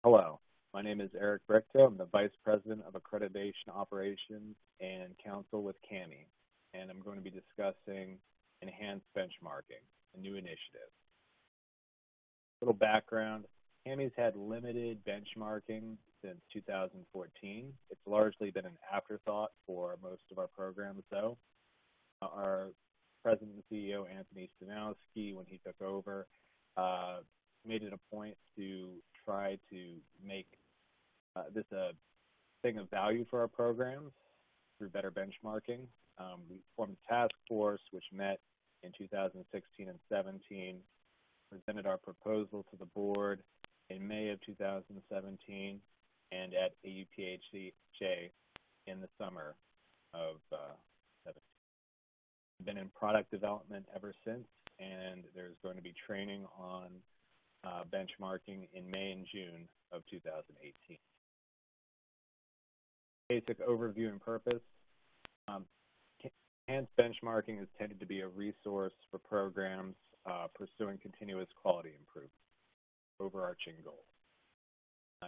Hello, my name is Eric Brichto. I'm the Vice President of Accreditation Operations and Counsel with CAHME, and I'm going to be discussing enhanced benchmarking, a new initiative. A little background, CAHME's had limited benchmarking since 2014. It's largely been an afterthought for most of our programs, though. Our President and CEO, Anthony Stanowski, when he took over, made it a point to try to make this a thing of value for our programs through better benchmarking. We formed a task force which met in 2016 and 17, presented our proposal to the board in May of 2017, and at AUPHJ in the summer of 17. We've been in product development ever since, and there's going to be training on benchmarking in May and June of 2018. Basic overview and purpose. Enhanced benchmarking has tended to be a resource for programs pursuing continuous quality improvement, overarching goal.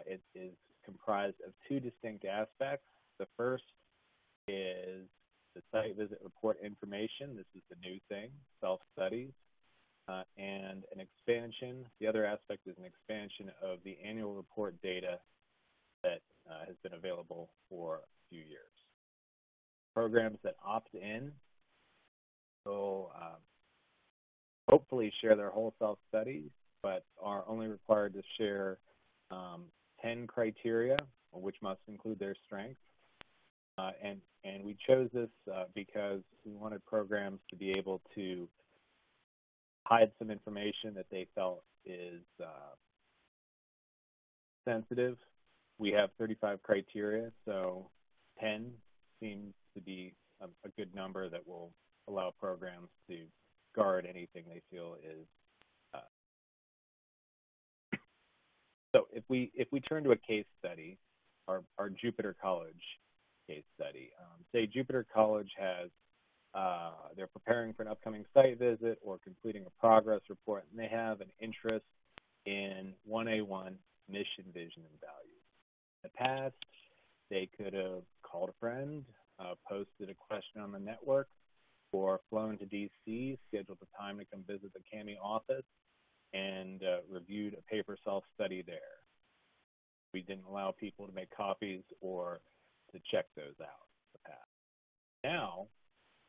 It is comprised of two distinct aspects. The first is the site visit report information. This is the new thing, self-studies. And an expansion, the other aspect is an expansion of the annual report data that has been available for a few years. Programs that opt in will hopefully share their whole self-studies, but are only required to share 10 criteria, which must include their strengths. And we chose this because we wanted programs to be able to hide some information that they felt is sensitive. We have 35 criteria, so 10 seems to be a good number that will allow programs to guard anything they feel is. So if we turn to a case study, our Jupiter College case study, say Jupiter College has they're preparing for an upcoming site visit or completing a progress report, and they have an interest in 1A1 mission, vision, and values. In the past, they could have called a friend, posted a question on the network, or flown to DC, scheduled a time to come visit the CAHME office, and reviewed a paper self-study there. We didn't allow people to make copies or to check those out in the past. Now,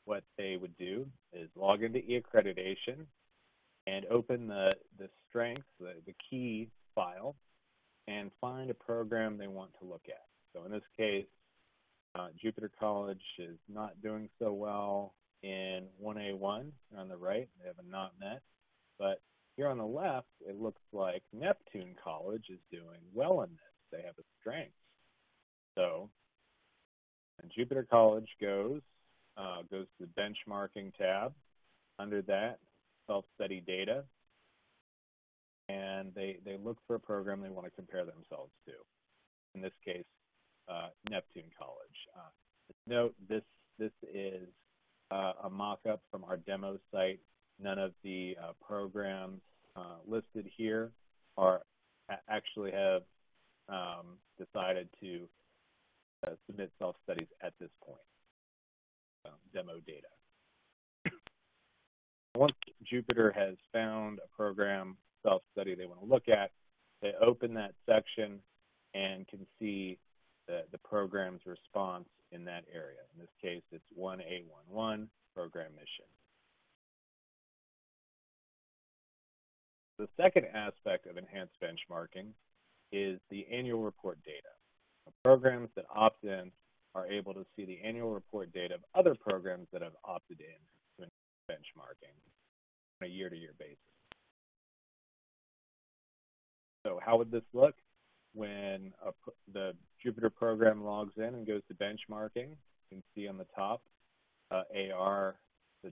what they would do is log into e-accreditation and open the strengths, the key file, and find a program they want to look at. So in this case, Jupiter College is not doing so well in 1A1 on the right. They have a not met. But here on the left, it looks like Neptune College is doing well in this. They have a strength. So when Jupiter College goes to the benchmarking tab. Under that, self-study data, and they look for a program they want to compare themselves to. In this case, Neptune College. Note this is a mock-up from our demo site. None of the programs listed here actually have decided to submit self-studies at this point. Demo data. Once Jupiter has found a program self-study they want to look at, they open that section and can see the program's response in that area. In this case, it's 1A11, program mission. The second aspect of enhanced benchmarking is the annual report data. Programs that opt in are able to see the annual report data of other programs that have opted in to benchmarking on a year-to-year basis. So how would this look? When the Jupiter program logs in and goes to benchmarking, you can see on the top AR, the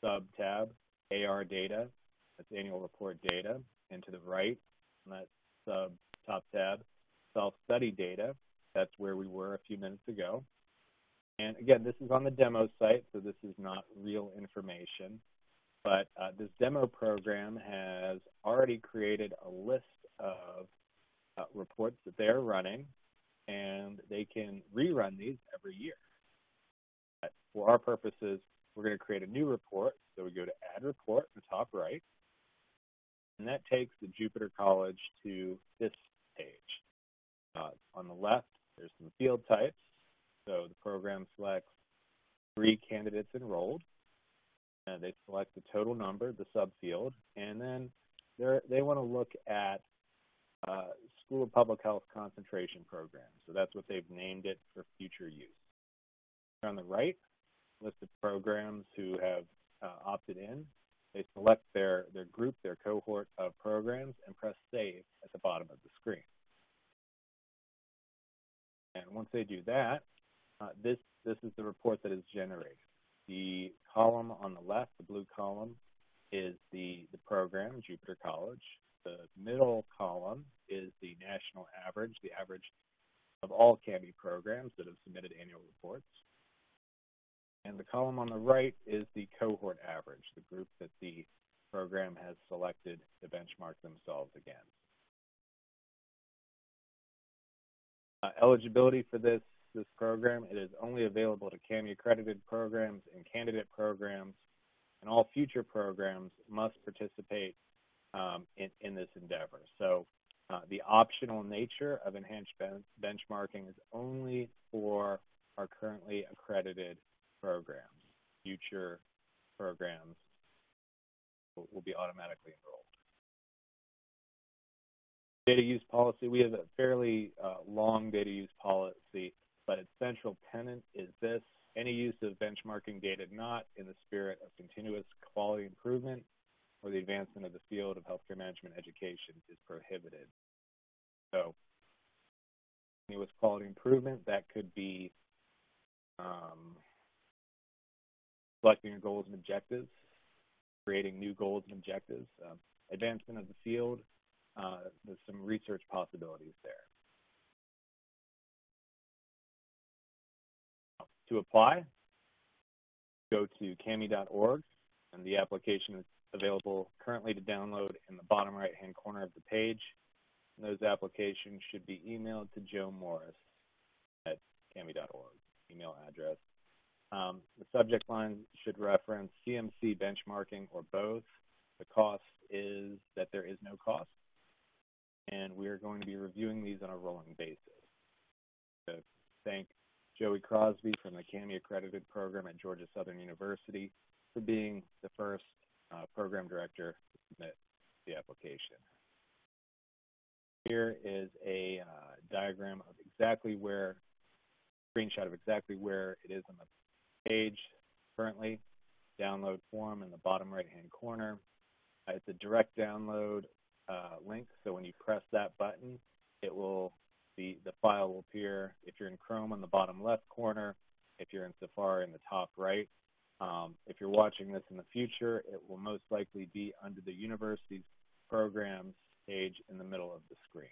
sub-tab, AR data, that's annual report data, and to the right, on that sub-top tab, self-study data. That's where we were a few minutes ago. And again, this is on the demo site, so this is not real information. But this demo program has already created a list of reports that they are running, and they can rerun these every year. But for our purposes, we're going to create a new report. So we go to Add Report in the top right, and that takes the Jupiter College to this page. On the left, there's some field types. So the program selects 3 candidates enrolled, and they select the total number, the subfield, and then they want to look at School of Public Health concentration program. So that's what they've named it for future use. On the right, list of programs who have opted in. They select their group, their cohort of programs, and press Save at the bottom of the screen. And once they do that, this is the report that is generated. The column on the left, the blue column, is the program, Jupiter College. The middle column is the national average, the average of all CAHME programs that have submitted annual reports. And the column on the right is the cohort average, the group that the program has selected to benchmark themselves against. Eligibility for this program, it is only available to CAHME accredited programs and candidate programs, and all future programs must participate in this endeavor. So the optional nature of enhanced benchmarking is only for our currently accredited programs. Future programs will be automatically enrolled. Data use policy, we have a fairly long data use policy, but its central tenet is this: any use of benchmarking data not in the spirit of continuous quality improvement or the advancement of the field of healthcare management education is prohibited. So, continuous quality improvement, that could be selecting your goals and objectives, creating new goals and objectives, advancement of the field. There's some research possibilities there. To apply, go to CAHME.org, and the application is available currently to download in the bottom right-hand corner of the page. And those applications should be emailed to Joe Morris at CAHME.org, email address. The subject line should reference CMC benchmarking or both. The cost is that there is no cost, and we are going to be reviewing these on a rolling basis. So thank Joey Crosby from the CAHME accredited program at Georgia Southern University for being the first program director to submit the application. Here is a diagram of screenshot of exactly where it is on the page currently. Download form in the bottom right-hand corner. It's a direct download link, so when you press that button, the file will appear. If you're in Chrome on the bottom left corner, if you're in Safari in the top right. If you're watching this in the future, it will most likely be under the university's programs page in the middle of the screen.